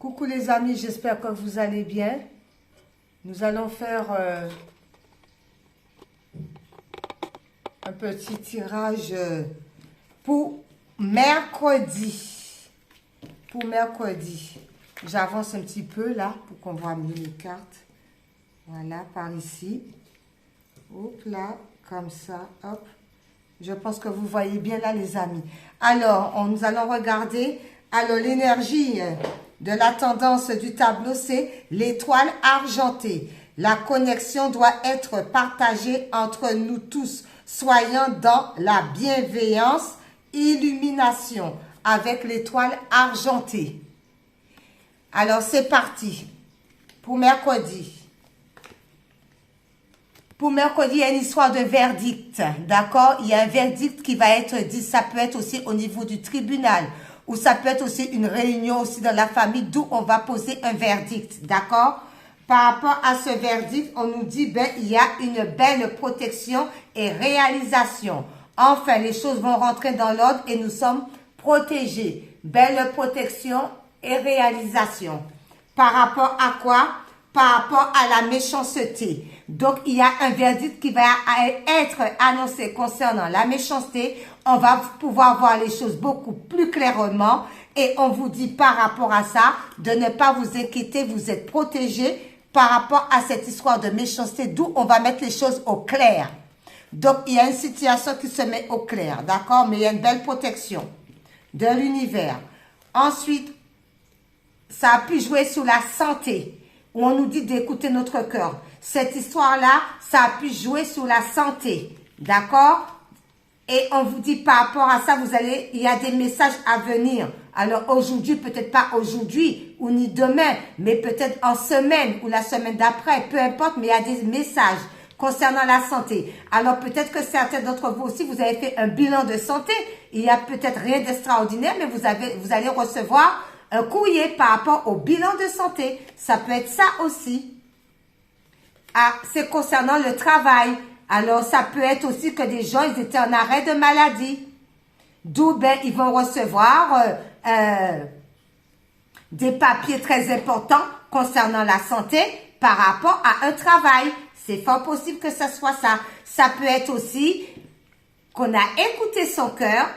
Coucou les amis, j'espère que vous allez bien. Nous allons faire un petit tirage pour mercredi. Pour mercredi. J'avance un petit peu là pour qu'on voit mieux les cartes. Voilà, par ici. Hop là, comme ça, hop. Je pense que vous voyez bien là les amis. Alors, nous allons regarder. Alors, l'énergie de la tendance du tableau, c'est l'étoile argentée. La connexion doit être partagée entre nous tous, soyant dans la bienveillance, illumination, avec l'étoile argentée. Alors, c'est parti pour mercredi. Pour mercredi, il y a une histoire de verdict, d'accord? Il y a un verdict qui va être dit, ça peut être aussi au niveau du tribunal, ou ça peut être aussi une réunion aussi dans la famille, d'où on va poser un verdict, d'accord? Par rapport à ce verdict, on nous dit, ben, il y a une belle protection et réalisation. Enfin, les choses vont rentrer dans l'ordre et nous sommes protégés. Belle protection et réalisation. Par rapport à quoi? Par rapport à la méchanceté. Donc, il y a un verdict qui va être annoncé concernant la méchanceté. On va pouvoir voir les choses beaucoup plus clairement. Et on vous dit par rapport à ça, de ne pas vous inquiéter, vous êtes protégés par rapport à cette histoire de méchanceté, d'où on va mettre les choses au clair. Donc, il y a une situation qui se met au clair, d'accord? Mais il y a une belle protection de l'univers. Ensuite, ça a pu jouer sur la santé, où on nous dit d'écouter notre cœur. Cette histoire-là, ça a pu jouer sur la santé, d'accord? Et on vous dit par rapport à ça, il y a des messages à venir. Alors aujourd'hui, peut-être pas aujourd'hui ou ni demain, mais peut-être en semaine ou la semaine d'après, peu importe, mais il y a des messages concernant la santé. Alors peut-être que certains d'entre vous aussi, vous avez fait un bilan de santé. Il y a peut-être rien d'extraordinaire, mais vous allez recevoir un courrier par rapport au bilan de santé. Ça peut être ça aussi. Ah, c'est concernant le travail. Alors, ça peut être aussi que des gens, ils étaient en arrêt de maladie. D'où, ben, ils vont recevoir des papiers très importants concernant la santé par rapport à un travail. C'est fort possible que ce soit ça. Ça peut être aussi qu'on a écouté son cœur,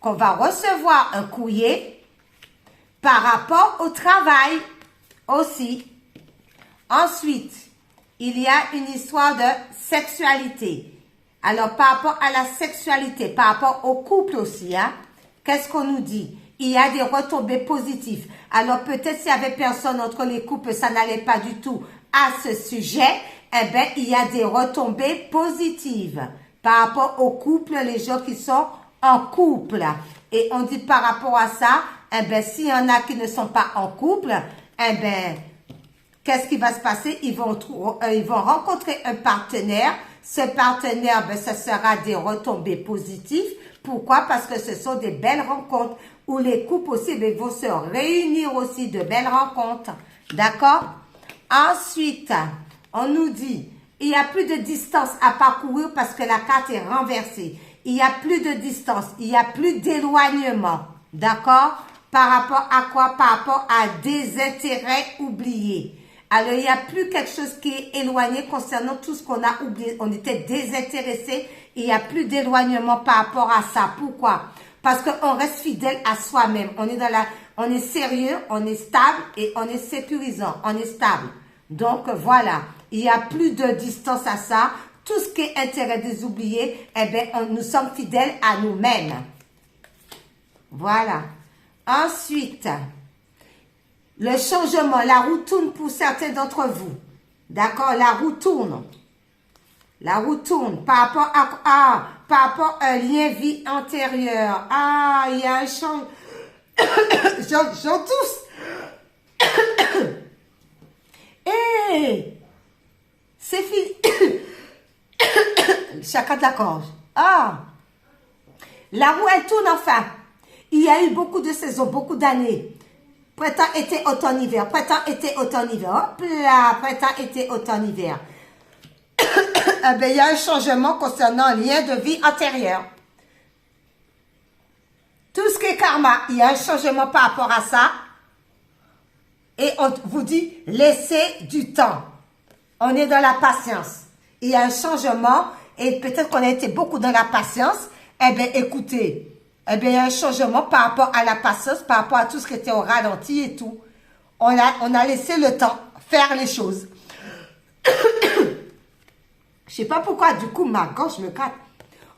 qu'on va recevoir un courrier par rapport au travail aussi. Ensuite, il y a une histoire de sexualité. Alors, par rapport à la sexualité, par rapport au couple aussi, hein, qu'est-ce qu'on nous dit? Il y a des retombées positives. Alors, peut-être s'il y avait personne entre les couples, ça n'allait pas du tout à ce sujet. Eh bien, il y a des retombées positives par rapport au couple, les gens qui sont en couple. Et on dit par rapport à ça, eh bien, s'il y en a qui ne sont pas en couple, eh bien, qu'est-ce qui va se passer? Ils vont rencontrer un partenaire. Ce partenaire, ben, ce sera des retombées positives. Pourquoi? Parce que ce sont des belles rencontres où les couples aussi ben, vont se réunir aussi de belles rencontres. D'accord? Ensuite, on nous dit, il n'y a plus de distance à parcourir parce que la carte est renversée. Il n'y a plus de distance, il n'y a plus d'éloignement. D'accord? Par rapport à quoi? Par rapport à des intérêts oubliés. Alors, il n'y a plus quelque chose qui est éloigné concernant tout ce qu'on a oublié. On était désintéressés. Il n'y a plus d'éloignement par rapport à ça. Pourquoi? Parce qu'on reste fidèle à soi-même. On est sérieux, on est stable et on est sécurisant. On est stable. Donc, voilà. Il n'y a plus de distance à ça. Tout ce qui est intérêt des oubliés, eh bien, nous sommes fidèles à nous-mêmes. Voilà. Ensuite, le changement, la roue tourne pour certains d'entre vous. D'accord? La roue tourne. La roue tourne par rapport par rapport à un lien vie antérieur. Ah, il y a un changement. J'en tousse. Hé! C'est fini. Chacun de la gorge. Ah! La roue, elle tourne enfin. Il y a eu beaucoup de saisons, beaucoup d'années. Printemps, été, automne, hiver. Printemps, été, automne, hiver. Hop là, printemps, été, automne, hiver. Eh bien, il y a un changement concernant un lien de vie antérieur. Tout ce qui est karma, il y a un changement par rapport à ça. Et on vous dit, laissez du temps. On est dans la patience. Il y a un changement et peut-être qu'on a été beaucoup dans la patience. Eh bien, écoutez, eh bien, il y a un changement par rapport à la patience, par rapport à tout ce qui était au ralenti et tout. On a laissé le temps faire les choses. Je sais pas pourquoi, du coup, ma gorge me gratte.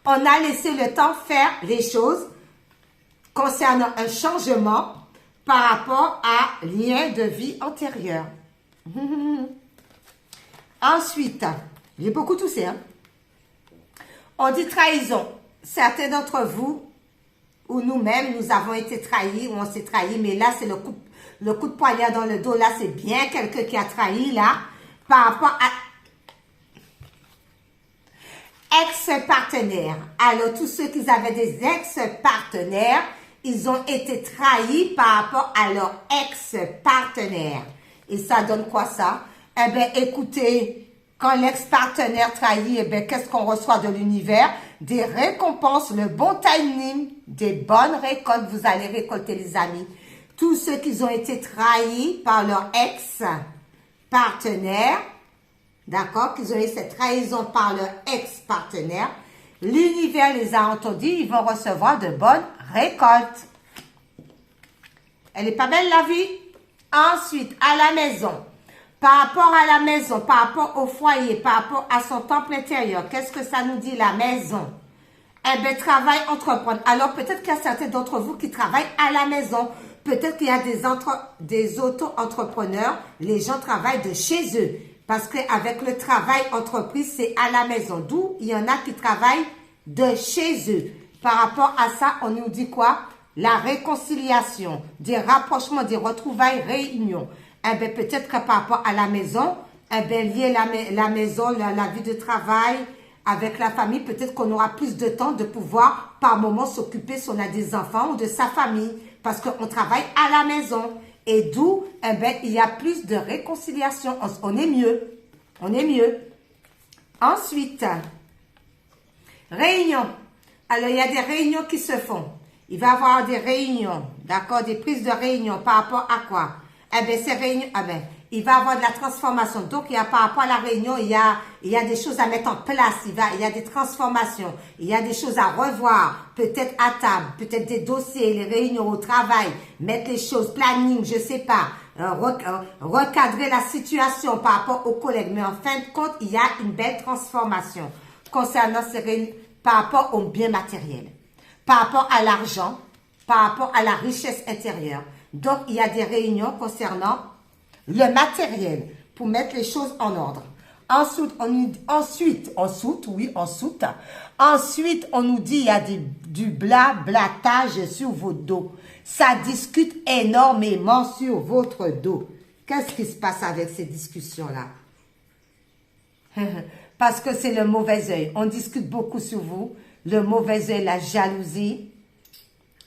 On a laissé le temps faire les choses concernant un changement par rapport à lien de vie antérieur. Ensuite, j'ai beaucoup toussé, hein. On dit trahison. Certains d'entre vous, ou nous-mêmes, nous avons été trahis, ou on s'est trahi, mais là, c'est le coup de poignard dans le dos. Là, c'est bien quelqu'un qui a trahi, là, par rapport à ex-partenaires. Alors, tous ceux qui avaient des ex-partenaires, ils ont été trahis par rapport à leur ex-partenaire. Et ça donne quoi, ça? Eh bien, écoutez, quand l'ex-partenaire trahit, eh bien, qu'est-ce qu'on reçoit de l'univers? Des récompenses, le bon timing, des bonnes récoltes. Vous allez récolter, les amis. Tous ceux qui ont été trahis par leur ex-partenaire, d'accord, qu'ils ont eu cette trahison par leur ex-partenaire, l'univers les a entendus, ils vont recevoir de bonnes récoltes. Elle n'est pas belle, la vie? Ensuite, à la maison. Par rapport à la maison, par rapport au foyer, par rapport à son temple intérieur, qu'est-ce que ça nous dit, la maison? Eh bien, travail, entreprendre. Alors, peut-être qu'il y a certains d'entre vous qui travaillent à la maison. Peut-être qu'il y a des auto-entrepreneurs. Les gens travaillent de chez eux. Parce qu'avec le travail entreprise, c'est à la maison. D'où il y en a qui travaillent de chez eux. Par rapport à ça, on nous dit quoi? La réconciliation, des rapprochements, des retrouvailles, réunions. Eh bien, peut-être que par rapport à la maison, eh bien, lier la maison, la vie de travail avec la famille, peut-être qu'on aura plus de temps de pouvoir, par moment, s'occuper si on a des enfants ou de sa famille. Parce qu'on travaille à la maison. Et d'où, eh bien, il y a plus de réconciliation. On est mieux. On est mieux. Ensuite, réunion. Alors, il y a des réunions qui se font. Il va y avoir des réunions, d'accord, des prises de réunion par rapport à quoi? Eh bien, ces réunions, eh bien, il va y avoir de la transformation. Donc, il y a par rapport à la réunion, il y a des choses à mettre en place. Il y a des transformations. Il y a des choses à revoir. Peut-être à table, peut-être des dossiers, les réunions au travail, mettre les choses, planning, je sais pas, recadrer la situation par rapport aux collègues. Mais en fin de compte, il y a une belle transformation concernant ces réunions par rapport aux biens matériels, par rapport à l'argent, par rapport à la richesse intérieure. Donc, il y a des réunions concernant le matériel pour mettre les choses en ordre. Ensuite, on nous dit il y a du blablatage sur votre dos. Ça discute énormément sur votre dos. Qu'est-ce qui se passe avec ces discussions-là? Parce que c'est le mauvais œil. On discute beaucoup sur vous. Le mauvais œil, la jalousie.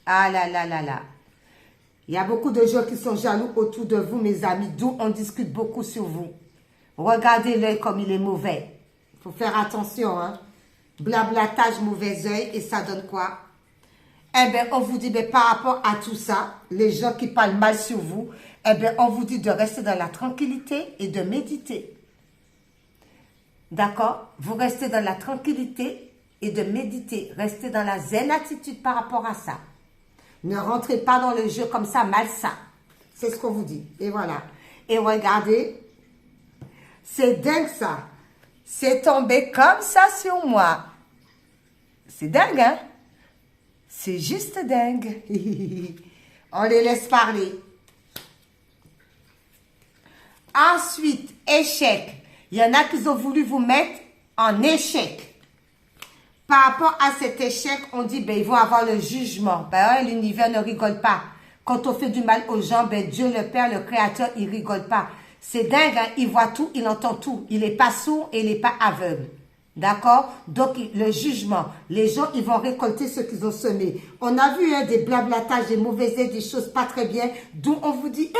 Ah là là là là. Il y a beaucoup de gens qui sont jaloux autour de vous, mes amis. D'où on discute beaucoup sur vous. Regardez l'œil comme il est mauvais. Il faut faire attention, hein. Blablatage, mauvais œil. Et ça donne quoi? Eh bien, on vous dit, ben, par rapport à tout ça, les gens qui parlent mal sur vous, eh bien, on vous dit de rester dans la tranquillité et de méditer. D'accord? Vous restez dans la tranquillité et de méditer. Restez dans la zen attitude par rapport à ça. Ne rentrez pas dans le jeu comme ça, malsain. C'est ce qu'on vous dit. Et voilà. Et regardez. C'est dingue, ça. C'est tombé comme ça sur moi. C'est dingue, hein? C'est juste dingue. On les laisse parler. Ensuite, échec. Il y en a qui ont voulu vous mettre en échec. Par rapport à cet échec, on dit, ben, ils vont avoir le jugement. Ben, l'univers ne rigole pas. Quand on fait du mal aux gens, ben, Dieu le Père, le Créateur, il rigole pas. C'est dingue, hein? Il voit tout, il entend tout. Il n'est pas sourd et il n'est pas aveugle. D'accord? Donc, le jugement. Les gens, ils vont récolter ce qu'ils ont semé. On a vu, hein, des blablatages, des mauvaises idées, des choses pas très bien, d'où on vous dit,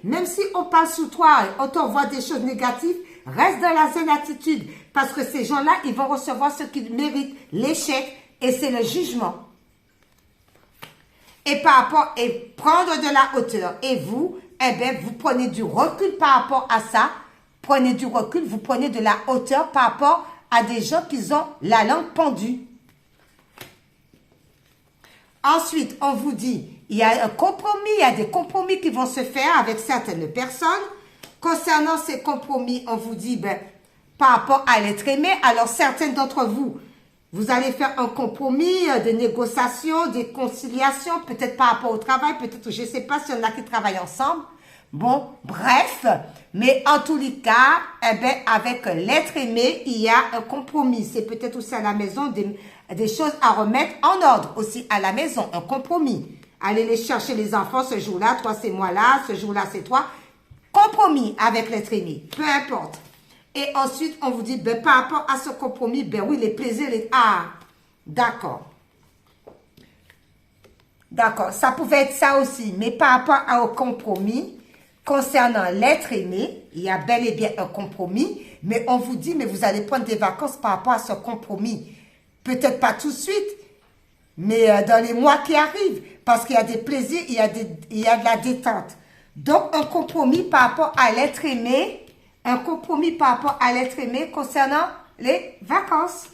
même si on parle sur toi, on t'envoie des choses négatives, reste dans la zen attitude. Parce que ces gens-là, ils vont recevoir ce qu'ils méritent, l'échec, et c'est le jugement. Et par rapport, et prendre de la hauteur. Et vous, eh bien, vous prenez du recul par rapport à ça. Prenez du recul, vous prenez de la hauteur par rapport à des gens qui ont la langue pendue. Ensuite, on vous dit, il y a un compromis, il y a des compromis qui vont se faire avec certaines personnes. Concernant ces compromis, on vous dit, ben, par rapport à l'être aimé, alors certains d'entre vous, vous allez faire un compromis, des négociations, des conciliations, peut-être par rapport au travail, peut-être, je ne sais pas s'il y en a qui travaillent ensemble. Bon, bref, mais en tous les cas, eh bien, avec l'être aimé, il y a un compromis. C'est peut-être aussi à la maison des choses à remettre en ordre, aussi à la maison, un compromis. Allez les chercher les enfants ce jour-là, toi c'est moi là, ce jour-là c'est toi. Compromis avec l'être aimé, peu importe. Et ensuite, on vous dit, ben, par rapport à ce compromis, ben oui, les plaisirs, ah, d'accord. D'accord, ça pouvait être ça aussi, mais par rapport au compromis, concernant l'être aimé, il y a bel et bien un compromis, mais on vous dit, mais vous allez prendre des vacances par rapport à ce compromis. Peut-être pas tout de suite, mais dans les mois qui arrivent, parce qu'il y a des plaisirs, il y a de la détente. Donc, un compromis par rapport à l'être aimé, un compromis par rapport à l'être aimé concernant les vacances.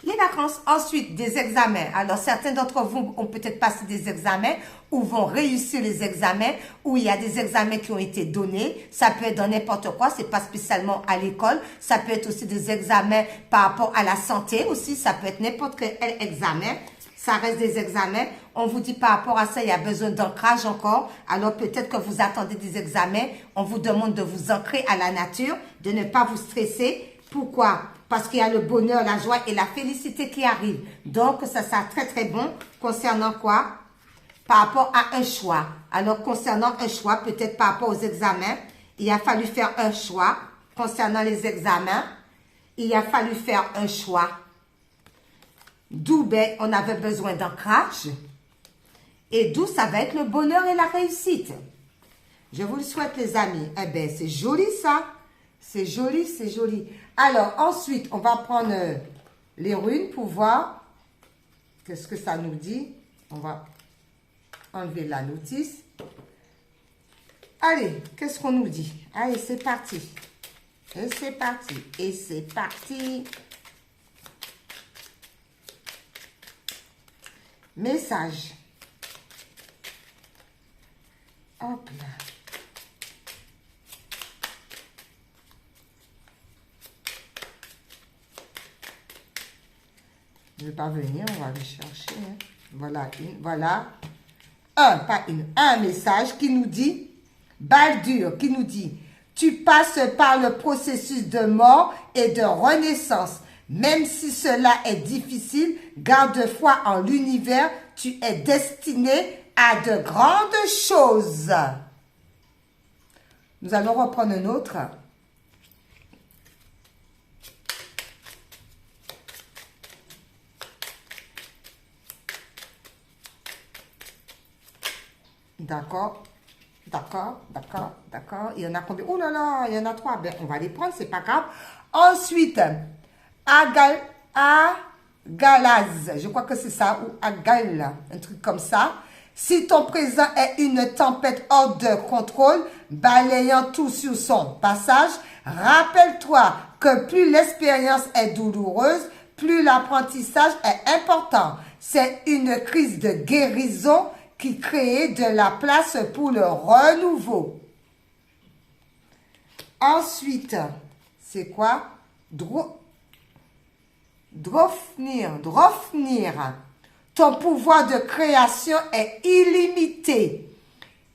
Les vacances. Ensuite, des examens. Alors, certains d'entre vous ont peut-être passé des examens ou vont réussir les examens ou il y a des examens qui ont été donnés. Ça peut être dans n'importe quoi. C'est pas spécialement à l'école. Ça peut être aussi des examens par rapport à la santé aussi. Ça peut être n'importe quel examen. Ça reste des examens. On vous dit par rapport à ça, il y a besoin d'ancrage encore. Alors, peut-être que vous attendez des examens. On vous demande de vous ancrer à la nature, de ne pas vous stresser. Pourquoi? Parce qu'il y a le bonheur, la joie et la félicité qui arrivent. Donc, ça sera très, très bon. Concernant quoi? Par rapport à un choix. Alors, concernant un choix, peut-être par rapport aux examens, il a fallu faire un choix. Concernant les examens, il a fallu faire un choix. D'où, ben, on avait besoin d'ancrage. Et d'où ça va être le bonheur et la réussite. Je vous le souhaite, les amis. Eh bien, c'est joli, ça. C'est joli, c'est joli. Alors, ensuite, on va prendre les runes pour voir qu'est-ce que ça nous dit. On va enlever la notice. Allez, qu'est-ce qu'on nous dit? Allez, c'est parti. Et c'est parti. Et c'est parti. Message. Hop là. Je ne vais pas venir, on va aller chercher. Hein. Voilà, un message qui nous dit, Baldur, qui nous dit, tu passes par le processus de mort et de renaissance. Même si cela est difficile, garde foi en l'univers, tu es destiné à de grandes choses. Nous allons reprendre un autre. D'accord, d'accord, d'accord, d'accord. Il y en a combien? Oh là là, il y en a 3. Ben, on va les prendre, c'est pas grave. Ensuite, Agalaz, je crois que c'est ça, ou Agal, un truc comme ça. Si ton présent est une tempête hors de contrôle, balayant tout sur son passage, rappelle-toi que plus l'expérience est douloureuse, plus l'apprentissage est important. C'est une crise de guérison qui crée de la place pour le renouveau. Ensuite, c'est quoi? Drofnir. Ton pouvoir de création est illimité.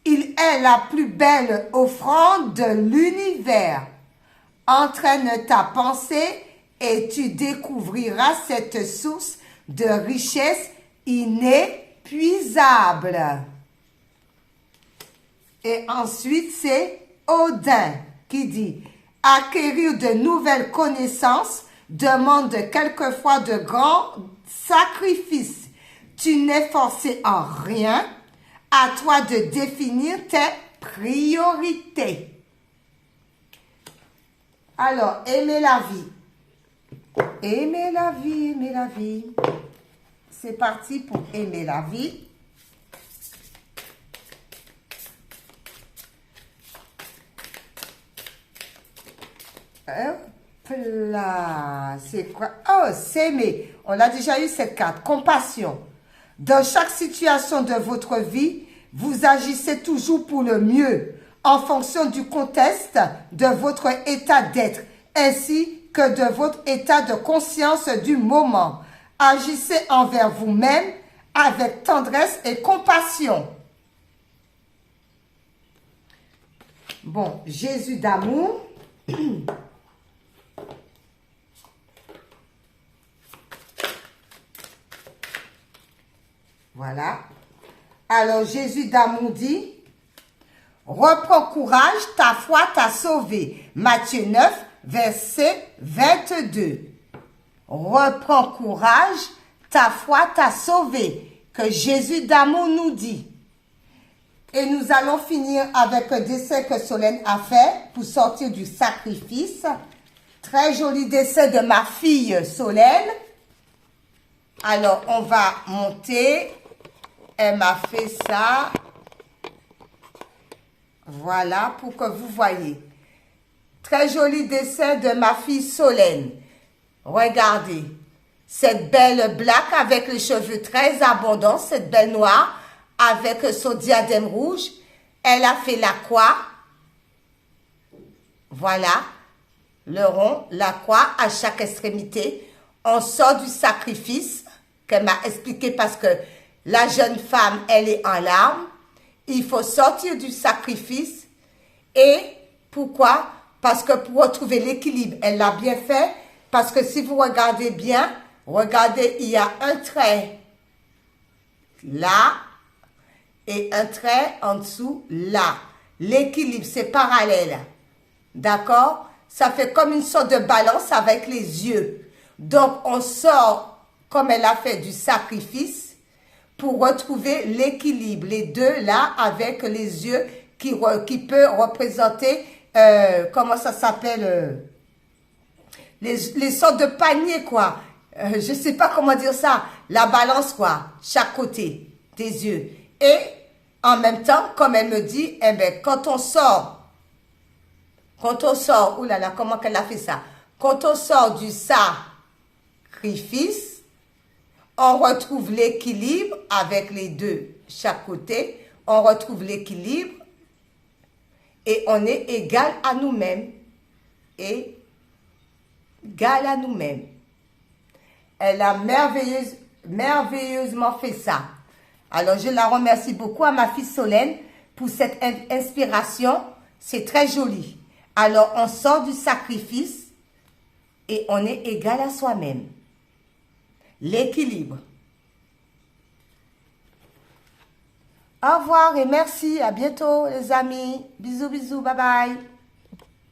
Il est la plus belle offrande de l'univers. Entraîne ta pensée et tu découvriras cette source de richesse inépuisable. Et ensuite, c'est Odin qui dit « Acquérir de nouvelles connaissances demande quelquefois de grands sacrifices. Tu n'es forcé en rien. À toi de définir tes priorités. » Alors, aimer la vie. Aimer la vie, aimer la vie. C'est parti pour aimer la vie. Hop là. C'est quoi? Oh, s'aimer. On a déjà eu cette carte. Compassion. Dans chaque situation de votre vie, vous agissez toujours pour le mieux, en fonction du contexte de votre état d'être, ainsi que de votre état de conscience du moment. Agissez envers vous-même avec tendresse et compassion. Bon, Jésus d'amour. Voilà. Alors, Jésus d'amour dit, reprends courage, ta foi t'a sauvé. Matthieu 9, verset 22. Reprends courage, ta foi t'a sauvé. Que Jésus d'amour nous dit. Et nous allons finir avec un dessin que Solène a fait pour sortir du sacrifice. Très joli dessin de ma fille Solène. Alors, on va monter. Elle m'a fait ça. Voilà, pour que vous voyez. Très joli dessin de ma fille Solène. Regardez. Cette belle black avec les cheveux très abondants. Cette belle noire avec son diadème rouge. Elle a fait la croix. Voilà. Le rond, la croix à chaque extrémité. On sort du sacrifice qu'elle m'a expliqué parce que la jeune femme, elle est en larmes. Il faut sortir du sacrifice. Et pourquoi? Parce que pour retrouver l'équilibre, elle l'a bien fait. Parce que si vous regardez bien, regardez, il y a un trait là et un trait en dessous là. L'équilibre, c'est parallèle. D'accord? Ça fait comme une sorte de balance avec les yeux. Donc, on sort, comme elle a fait, du sacrifice pour retrouver l'équilibre. Les deux, là, avec les yeux qui peut représenter, comment ça s'appelle, les sortes de paniers, quoi. Je sais pas comment dire ça. La balance, quoi. Chaque côté des yeux. Et, en même temps, comme elle me dit, eh ben, quand on sort, oulala, comment qu'elle a fait ça? Quand on sort du sacrifice, on retrouve l'équilibre avec les deux, chaque côté. On retrouve l'équilibre et on est égal à nous-mêmes. Égal à nous-mêmes. Elle a merveilleusement fait ça. Alors, je la remercie beaucoup à ma fille Solène pour cette inspiration. C'est très joli. Alors, on sort du sacrifice et on est égal à soi-même. L'équilibre. Au revoir et merci. À bientôt, les amis. Bisous, bisous. Bye bye.